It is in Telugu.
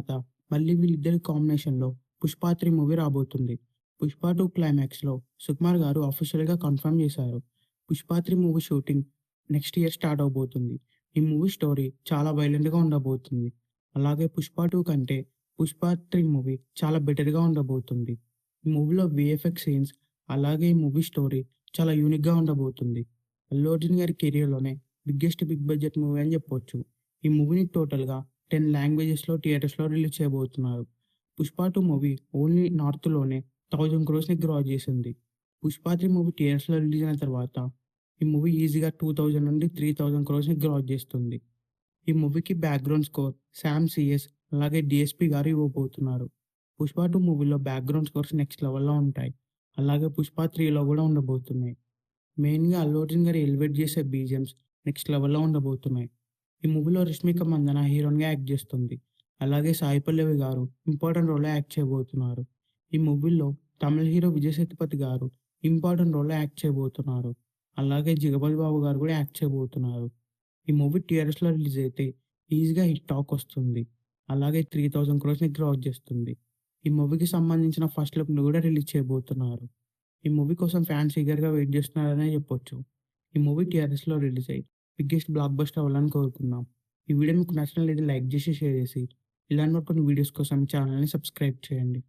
తర్వాత మళ్ళీ వీళ్ళిద్దరి కాంబినేషన్‌లో 'పుష్ప 3' మూవీ రాబోతుంది. 'పుష్ప 2' క్లైమాక్స్‌లో సుకుమార్ గారు ఆఫీషియల్‌గా కన్ఫర్మ్ చేశారు. 'Pushpa 3' movie shooting next year start అవబోతుంది. ఈ మూవీ స్టోరీ చాలా వైలెంట్‌గా ఉండబోతుంది. అలాగే 'పుష్ప 2' కంటే 'పుష్ప 3' మూవీ చాలా బెటర్‌గా ఉండబోతుంది. ఈ మూవీలో వీఎఫ్ఎక్స్ సీన్స్ అలాగే ఈ మూవీ స్టోరీ చాలా యూనిక్‌గా ఉండబోతుంది. అల్లు అర్జున్ గారి కెరియర్‌లోనే బిగ్ బడ్జెట్ మూవీ అని చెప్పొచ్చు. ఈ మూవీని టోటల్‌గా 10 లాంగ్వేజెస్‌లో థియేటర్స్‌లో రిలీజ్ చేయబోతున్నారు. 'పుష్ప 2' మూవీ ఓన్లీ నార్త్‌లోనే 1000 క్రోర్స్‌ని గ్రాస్ చేసింది. 'పుష్ప 3' మూవీ థియేటర్స్‌లో రిలీజ్ అయిన తర్వాత ఈ మూవీ ఈజీగా 2000 నుండి 3000 క్రోర్స్‌ని గ్రాస్ చేస్తుంది. ఈ మూవీకి బ్యాక్‌గ్రౌండ్ స్కోర్ సామ్ సీఎస్ అలాగే డీఎస్‌పీ గారు ఇవ్వబోతున్నారు. 'పుష్ప 2' మూవీలో బ్యాక్‌గ్రౌండ్ స్కోర్స్ నెక్స్ట్ లెవెల్‌లో ఉంటాయి. అలాగే 'పుష్ప 3లో' కూడా ఉండబోతున్నాయి. మెయిన్‌గా అల్లు అర్జున్ గారు ఎలివేట్ చేసే బీజీఎమ్స్ నెక్స్ట్ లెవెల్‌లో ఉండబోతున్నాయి. ఈ మూవీలో 'రష్మిక మందన' హీరోయిన్‌గా యాక్ట్ చేస్తుంది. అలాగే సాయి పల్లవి గారు ఇంపార్టెంట్ రోల్‌లో యాక్ట్ చేయబోతున్నారు. ఈ మూవీలో తమిళ్ హీరో విజయ్ సేతుపతి గారు ఇంపార్టెంట్ రోల్‌లో యాక్ట్ చేయబోతున్నారు. అలాగే 'జగపతి బాబు' గారు కూడా యాక్ట్ చేయబోతున్నారు. ఈ మూవీ థియేటర్స్‌లో రిలీజ్ అయితే ఈజీగా హిట్ టాక్ వస్తుంది. అలాగే 3000 క్రోర్స్‌ని క్రాస్ చేస్తుంది. ఈ మూవీకి సంబంధించిన ఫస్ట్ లుక్‌ని కూడా రిలీజ్ చేయబోతున్నారు. ఈ మూవీ కోసం ఫ్యాన్స్ ఈగర్‌గా వెయిట్ చేస్తున్నారనే చెప్పొచ్చు. ఈ మూవీ థియేటర్స్‌లో రిలీజ్ అయ్యి బిగ్గెస్ట్ బ్లాక్ బస్టర్ అవ్వాలని కోరుకుందాం. ఈ వీడియో మీకు నచ్చినట్లయితే లైక్ చేసి, షేర్ చేసి ఇలాంటి మరికొన్ని వీడియోస్ కోసం ఈ ఛానెల్‌ని సబ్స్క్రైబ్ చేయండి.